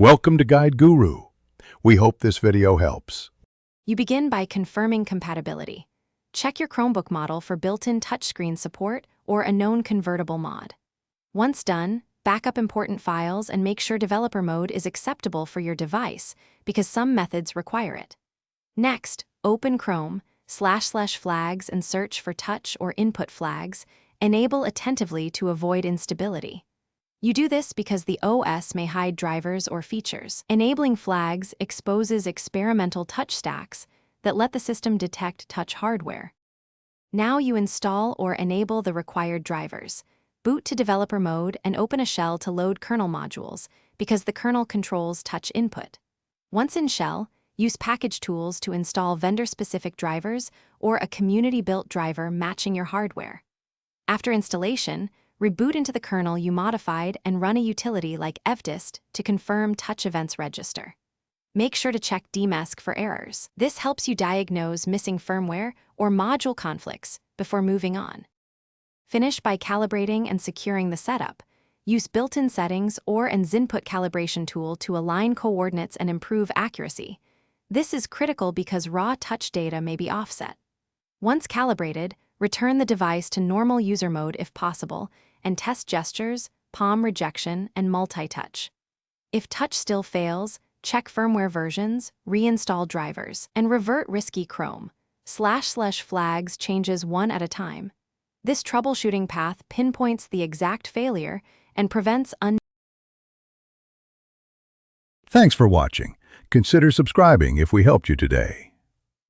Welcome to Guide Guru. We hope this video helps. You begin by confirming compatibility. Check your Chromebook model for built-in touchscreen support or a known convertible mod. Once done, back up important files and make sure developer mode is acceptable for your device because some methods require it. Next, open Chrome, //flags and search for touch or input flags. Enable attentively to avoid instability. You do this because the OS may hide drivers or features. Enabling flags exposes experimental touch stacks that let the system detect touch hardware. Now you install or enable the required drivers. Boot to developer mode and open a shell to load kernel modules because the kernel controls touch input. Once in shell, use package tools to install vendor-specific drivers or a community-built driver matching your hardware. After installation, reboot into the kernel you modified and run a utility like evdist to confirm touch events register. Make sure to check dmesc for errors. This helps you diagnose missing firmware or module conflicts before moving on. Finish by calibrating and securing the setup. Use built-in settings or an Zinput calibration tool to align coordinates and improve accuracy. This is critical because raw touch data may be offset. Once calibrated, return the device to normal user mode if possible, and test gestures, palm rejection, and multi-touch. If touch still fails, check firmware versions, reinstall drivers, and revert risky Chrome //flags changes one at a time. This troubleshooting path pinpoints the exact failure and prevents Thanks for watching. Consider subscribing if we helped you today.